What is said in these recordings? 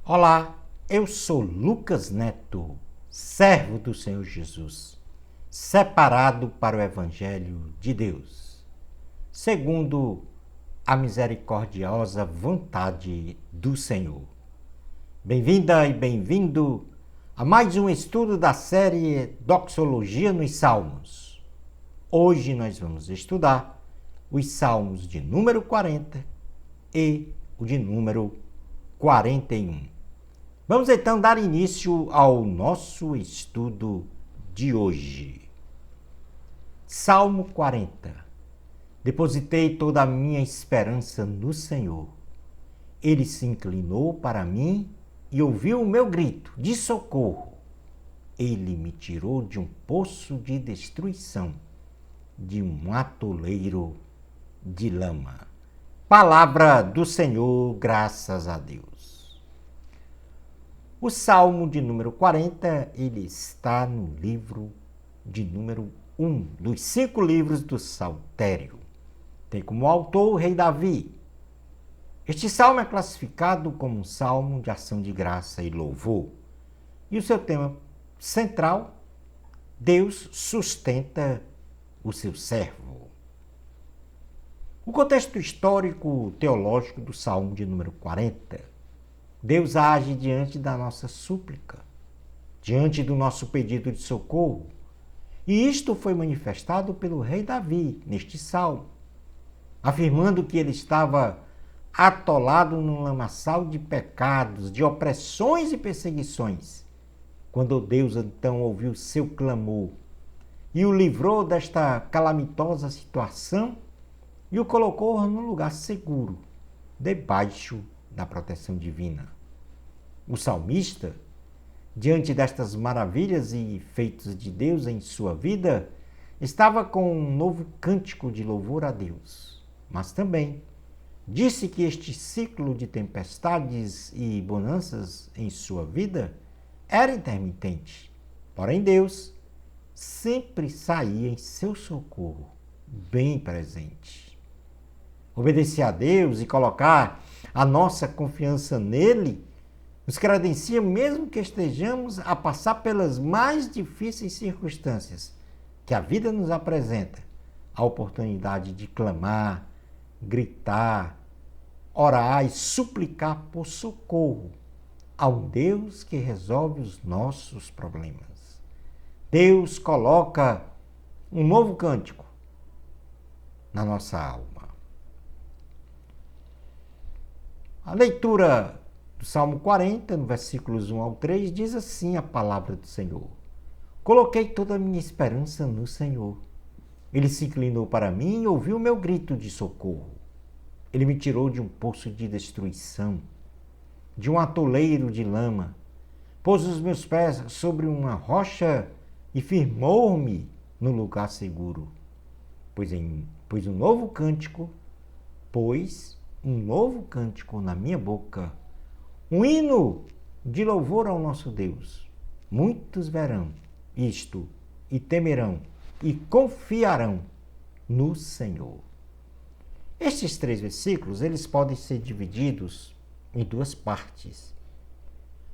Olá, eu sou Lucas Neto, servo do Senhor Jesus, separado para o Evangelho de Deus, segundo a misericordiosa vontade do Senhor. Bem-vinda e bem-vindo a mais um estudo da série Doxologia nos Salmos. Hoje nós vamos estudar os Salmos de número 40 e o de número 41. Vamos então dar início ao nosso estudo de hoje. Salmo 40. Depositei toda a minha esperança no Senhor. Ele se inclinou para mim e ouviu o meu grito de socorro. Ele me tirou de um poço de destruição, de um atoleiro de lama. Palavra do Senhor, graças a Deus. O Salmo de número 40, ele está no livro de número 1, dos 5 livros do Saltério. Tem como autor o rei Davi. Este salmo é classificado como um salmo de ação de graça e louvor. E o seu tema central, Deus sustenta o seu servo. O contexto histórico teológico do salmo de número 40, Deus age diante da nossa súplica, diante do nosso pedido de socorro. E isto foi manifestado pelo rei Davi neste salmo, afirmando que ele estava atolado num lamaçal de pecados, de opressões e perseguições, quando Deus então ouviu seu clamor e o livrou desta calamitosa situação e o colocou num lugar seguro, debaixo da proteção divina. O salmista, diante destas maravilhas e feitos de Deus em sua vida, estava com um novo cântico de louvor a Deus, mas também disse que este ciclo de tempestades e bonanças em sua vida era intermitente. Porém, Deus sempre saía em seu socorro, bem presente. Obedecer a Deus e colocar a nossa confiança nele nos credencia, mesmo que estejamos a passar pelas mais difíceis circunstâncias que a vida nos apresenta, a oportunidade de clamar, gritar, orar e suplicar por socorro ao Deus que resolve os nossos problemas. Deus coloca um novo cântico na nossa alma. A leitura do Salmo 40, no versículos 1 ao 3, diz assim a palavra do Senhor. Coloquei toda a minha esperança no Senhor. Ele se inclinou para mim e ouviu o meu grito de socorro. Ele me tirou de um poço de destruição, de um atoleiro de lama, pôs os meus pés sobre uma rocha e firmou-me no lugar seguro. Pôs um novo cântico na minha boca, um hino de louvor ao nosso Deus. Muitos verão isto e temerão e confiarão no Senhor. Estes 3 versículos, eles podem ser divididos em 2 partes.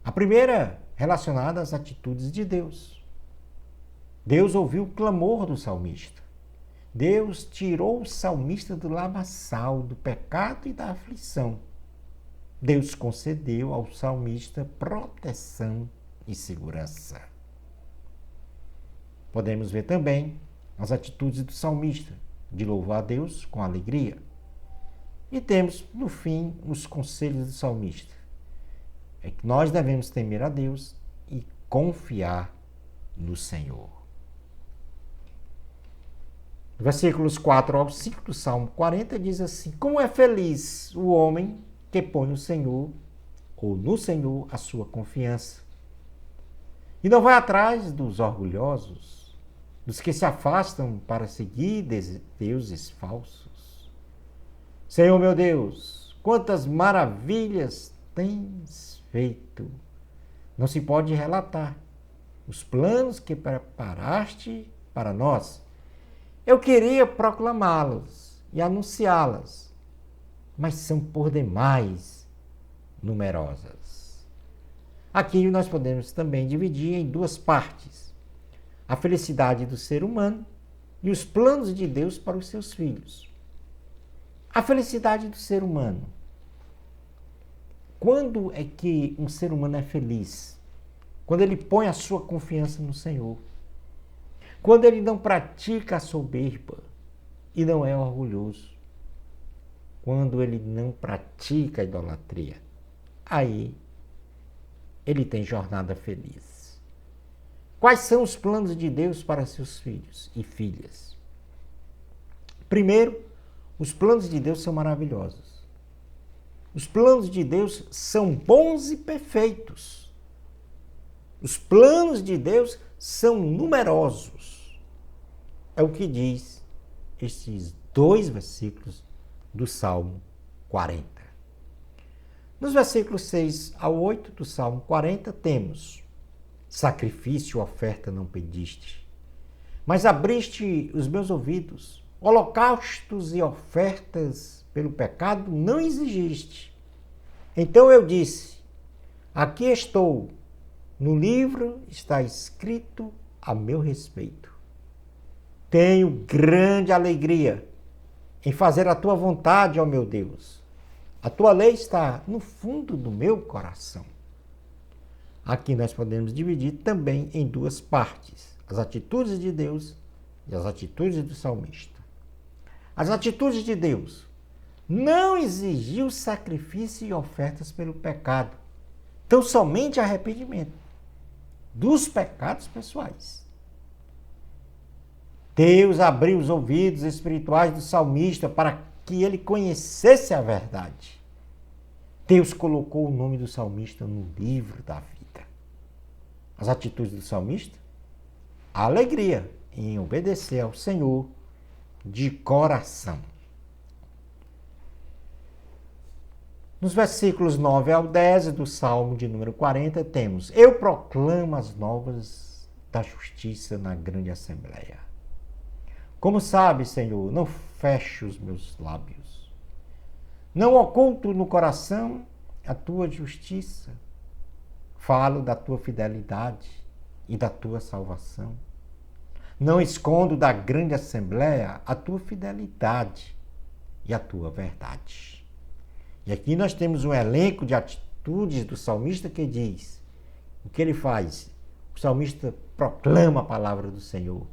A primeira, relacionada às atitudes de Deus. Deus ouviu o clamor do salmista. Deus tirou o salmista do lamaçal, do pecado e da aflição. Deus concedeu ao salmista proteção e segurança. Podemos ver também as atitudes do salmista, de louvar a Deus com alegria. E temos, no fim, os conselhos do salmista. É que nós devemos temer a Deus e confiar no Senhor. Versículos 4 ao 5 do Salmo 40 diz assim: como é feliz o homem que põe no Senhor, ou no Senhor, a sua confiança, e não vai atrás dos orgulhosos, dos que se afastam para seguir deuses falsos. Senhor meu Deus, quantas maravilhas tens feito! Não se pode relatar os planos que preparaste para nós. Eu queria proclamá-los e anunciá-las, mas são por demais numerosas. Aqui nós podemos também dividir em duas partes: a felicidade do ser humano e os planos de Deus para os seus filhos. A felicidade do ser humano. Quando é que um ser humano é feliz? Quando ele põe a sua confiança no Senhor. Quando ele não pratica a soberba e não é orgulhoso. Quando ele não pratica a idolatria. Aí ele tem jornada feliz. Quais são os planos de Deus para seus filhos e filhas? Primeiro, os planos de Deus são maravilhosos. Os planos de Deus são bons e perfeitos. Os planos de Deus são numerosos. É o que diz estes 2 versículos do Salmo 40. Nos versículos 6 ao 8 do Salmo 40 temos: sacrifício e oferta não pediste, mas abriste os meus ouvidos. Holocaustos e ofertas pelo pecado não exigiste. Então eu disse: aqui estou, no livro está escrito a meu respeito. Tenho grande alegria em fazer a tua vontade, ó meu Deus. A tua lei está no fundo do meu coração. Aqui nós podemos dividir também em duas partes: as atitudes de Deus e as atitudes do salmista. As atitudes de Deus: não exigiu sacrifício e ofertas pelo pecado, então somente arrependimento dos pecados pessoais. Deus abriu os ouvidos espirituais do salmista para que ele conhecesse a verdade. Deus colocou o nome do salmista no livro da vida. As atitudes do salmista: a alegria em obedecer ao Senhor de coração. Nos versículos 9 ao 10 do Salmo de número 40 temos: eu proclamo as novas da justiça na grande assembleia. Como sabes, Senhor, não fecho os meus lábios. Não oculto no coração a tua justiça. Falo da tua fidelidade e da tua salvação. Não escondo da grande assembleia a tua fidelidade e a tua verdade. E aqui nós temos um elenco de atitudes do salmista que diz o que ele faz. O salmista proclama a palavra do Senhor.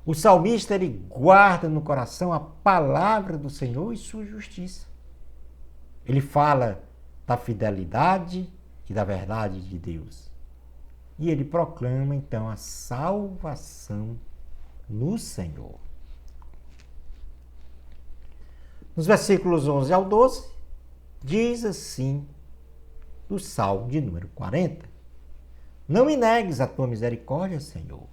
O salmista, ele guarda no coração a palavra do Senhor e sua justiça. Ele fala da fidelidade e da verdade de Deus. E ele proclama, então, a salvação no Senhor. Nos versículos 11 ao 12, diz assim, do Salmo de número 40: não me negues a tua misericórdia, Senhor,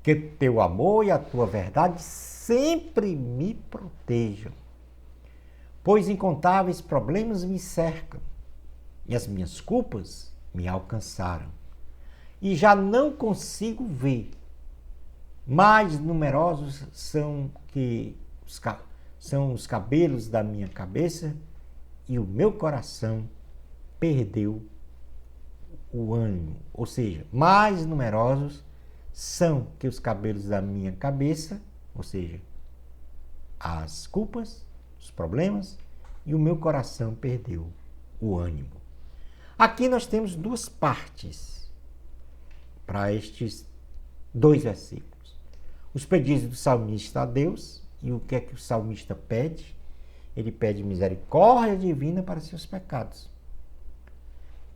que teu amor e a tua verdade sempre me protejam, pois incontáveis problemas me cercam e as minhas culpas me alcançaram. E já não consigo ver. Mais numerosos são os cabelos da minha cabeça e o meu coração perdeu o ânimo. Ou seja, mais numerosos são que os cabelos da minha cabeça, ou seja, as culpas, os problemas, e o meu coração perdeu o ânimo. Aqui nós temos duas partes para estes 2 versículos. Os pedidos do salmista a Deus, e o que é que o salmista pede? Ele pede misericórdia divina para seus pecados.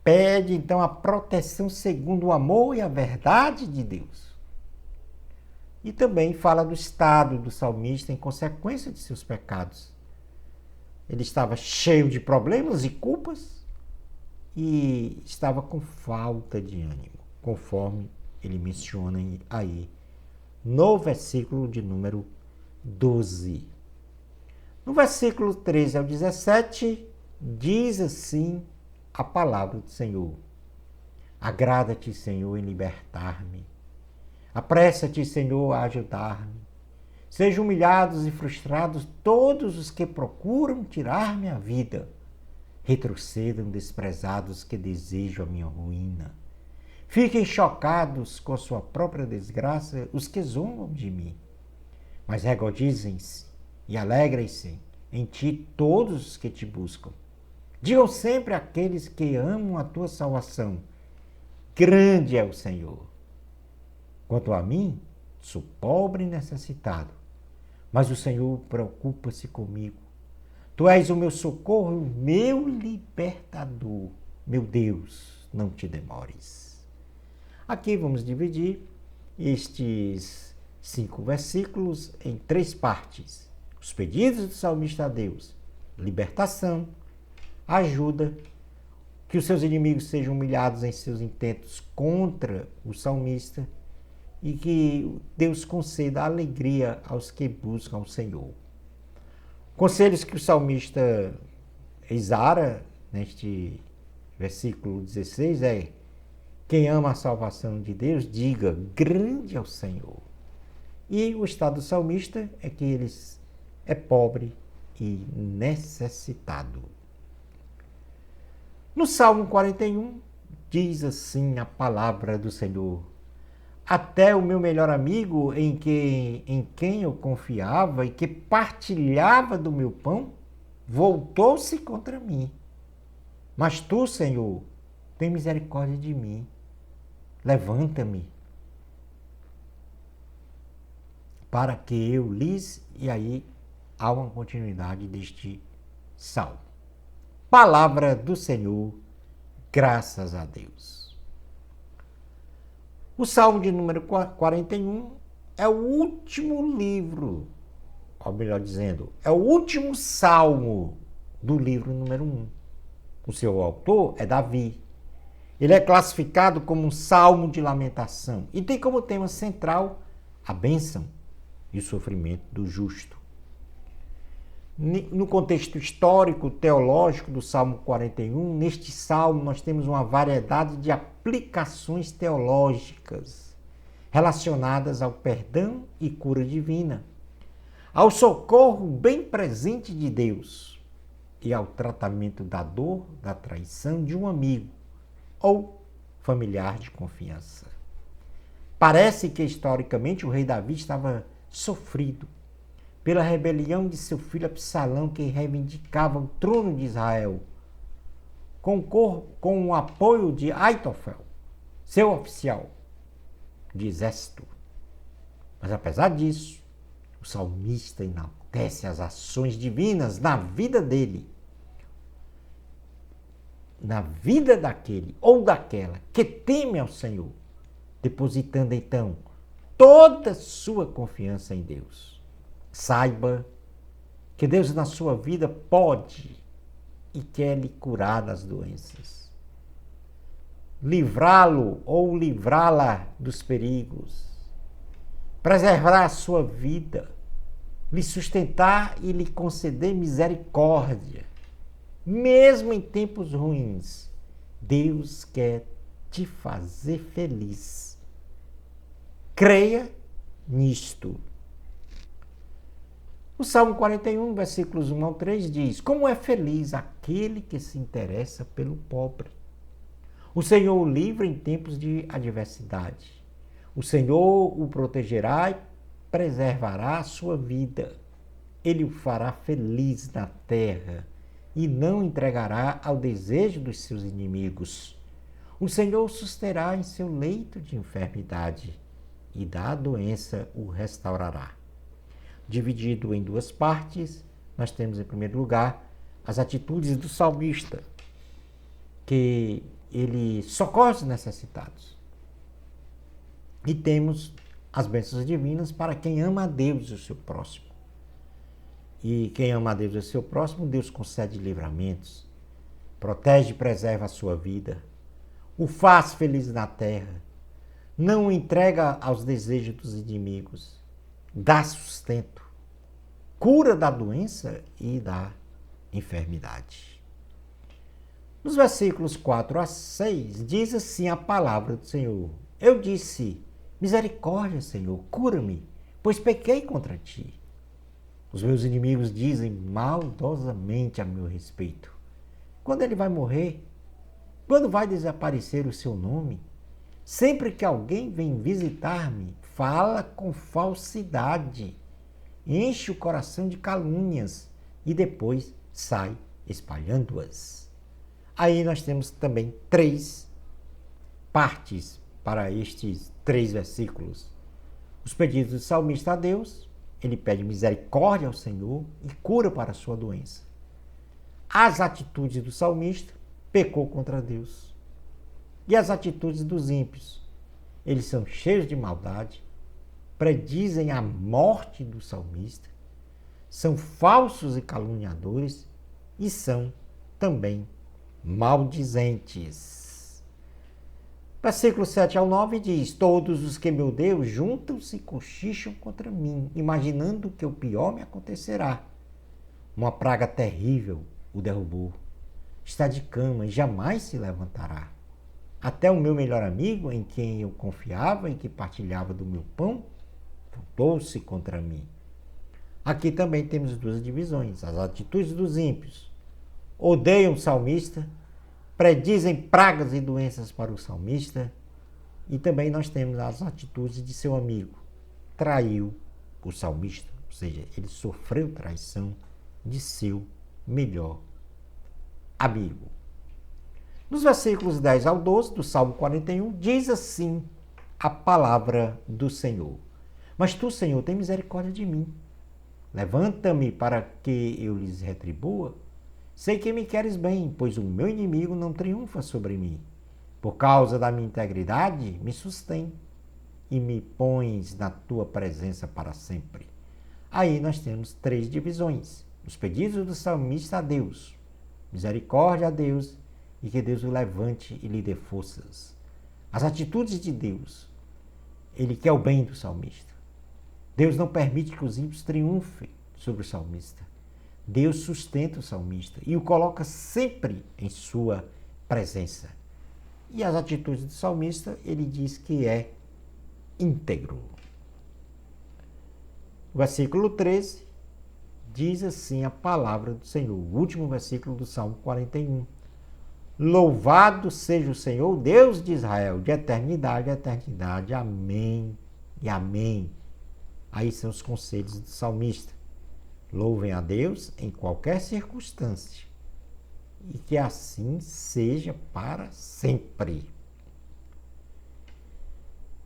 Pede, então, a proteção segundo o amor e a verdade de Deus. E também fala do estado do salmista em consequência de seus pecados. Ele estava cheio de problemas e culpas e estava com falta de ânimo, conforme ele menciona aí no versículo de número 12. No versículo 13 ao 17, diz assim a palavra do Senhor: agrada-te, Senhor, em libertar-me. Apressa-te, Senhor, a ajudar-me. Sejam humilhados e frustrados todos os que procuram tirar-me a vida. Retrocedam desprezados que desejam a minha ruína. Fiquem chocados com a sua própria desgraça os que zombam de mim. Mas regozijem-se e alegrem-se em ti todos os que te buscam. Digam sempre àqueles que amam a tua salvação: grande é o Senhor. Quanto a mim, sou pobre e necessitado, mas o Senhor preocupa-se comigo. Tu és o meu socorro, o meu libertador. Meu Deus, não te demores. Aqui vamos dividir estes 5 versículos em 3 partes. Os pedidos do salmista a Deus: libertação, ajuda, que os seus inimigos sejam humilhados em seus intentos contra o salmista e que Deus conceda alegria aos que buscam o Senhor. Conselhos que o salmista exara neste versículo 16 é: quem ama a salvação de Deus, diga, grande é o Senhor. E o estado do salmista é que ele é pobre e necessitado. No Salmo 41, diz assim a palavra do Senhor: até o meu melhor amigo, em quem eu confiava e que partilhava do meu pão, voltou-se contra mim. Mas tu, Senhor, tem misericórdia de mim. Levanta-me, para que eu lhes... E aí há uma continuidade deste salmo. Palavra do Senhor, graças a Deus. O Salmo de número 41 é o último livro, ou melhor dizendo, é o último salmo do livro número 1. O seu autor é Davi. Ele é classificado como um salmo de lamentação e tem como tema central a bênção e o sofrimento do justo. No contexto histórico, teológico do Salmo 41, neste salmo nós temos uma variedade de aplicações teológicas relacionadas ao perdão e cura divina, ao socorro bem presente de Deus e ao tratamento da dor, da traição de um amigo ou familiar de confiança. Parece que historicamente o rei Davi estava sofrido pela rebelião de seu filho Absalão, que reivindicava o trono de Israel, com o apoio de Aitofel, seu oficial de exército. Mas apesar disso, o salmista enaltece as ações divinas na vida dele, na vida daquele ou daquela que teme ao Senhor, depositando então toda sua confiança em Deus. Saiba que Deus na sua vida pode e quer lhe curar das doenças, livrá-lo ou livrá-la dos perigos, preservar a sua vida, lhe sustentar e lhe conceder misericórdia. Mesmo em tempos ruins, Deus quer te fazer feliz. Creia nisto. O Salmo 41, versículos 1 ao 3 diz: como é feliz aquele que se interessa pelo pobre. O Senhor o livra em tempos de adversidade. O Senhor o protegerá e preservará a sua vida. Ele o fará feliz na terra e não entregará ao desejo dos seus inimigos. O Senhor o susterá em seu leito de enfermidade e da doença o restaurará. Dividido em 2 partes, nós temos em primeiro lugar as atitudes do salmista, que ele socorre os necessitados. E temos as bênçãos divinas para quem ama a Deus e o seu próximo. E quem ama a Deus e o seu próximo, Deus concede livramentos, protege e preserva a sua vida, o faz feliz na terra, não o entrega aos desejos dos inimigos, dá sustento, cura da doença e da enfermidade. Nos versículos 4 a 6, diz assim a palavra do Senhor: eu disse, misericórdia, Senhor, cura-me, pois pequei contra ti. Os meus inimigos dizem maldosamente a meu respeito. quando ele vai morrer, quando vai desaparecer o seu nome. Sempre que alguém vem visitar-me, fala com falsidade, enche o coração de calúnias e depois sai espalhando-as. Aí nós temos também 3 partes para estes 3 versículos. Os pedidos do salmista a Deus, ele pede misericórdia ao Senhor e cura para a sua doença. As atitudes do salmista, pecou contra Deus. E as atitudes dos ímpios, eles são cheios de maldade, predizem a morte do salmista, são falsos e caluniadores e são também maldizentes. Versículo 7 ao 9 diz: todos os que me odeiam juntam-se e cochicham contra mim, imaginando que o pior me acontecerá. Uma praga terrível o derrubou. Está de cama e jamais se levantará. Até o meu melhor amigo, em quem eu confiava e que partilhava do meu pão, voltou-se contra mim. Aqui também temos 2 divisões. As atitudes dos ímpios. Odeiam o salmista, predizem pragas e doenças para o salmista. E também nós temos as atitudes de seu amigo. Traiu o salmista, ou seja, ele sofreu traição de seu melhor amigo. Nos versículos 10 ao 12 do Salmo 41, diz assim a palavra do Senhor: mas tu, Senhor, tem misericórdia de mim. Levanta-me para que eu lhes retribua. Sei que me queres bem, pois o meu inimigo não triunfa sobre mim. Por causa da minha integridade, me sustém e me pões na tua presença para sempre. Aí nós temos 3 divisões. Os pedidos do salmista a Deus, misericórdia a Deus e que Deus o levante e lhe dê forças. As atitudes de Deus, ele quer o bem do salmista. Deus não permite que os ímpios triunfem sobre o salmista. Deus sustenta o salmista e o coloca sempre em sua presença. E as atitudes do salmista, ele diz que é íntegro. O versículo 13 diz assim a palavra do Senhor, o último versículo do Salmo 41. Louvado seja o Senhor, Deus de Israel, de eternidade a eternidade. Amém e amém. Aí são os conselhos do salmista. Louvem a Deus em qualquer circunstância e que assim seja para sempre.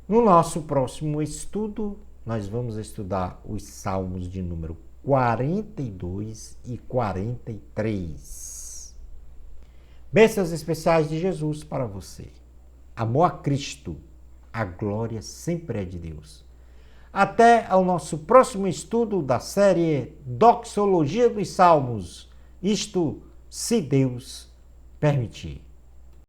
No nosso próximo estudo, nós vamos estudar os salmos de número 42 e 43. Bênçãos especiais de Jesus para você. Amor a Cristo, a glória sempre é de Deus. Até ao nosso próximo estudo da série Doxologia dos Salmos. Isto, se Deus permitir.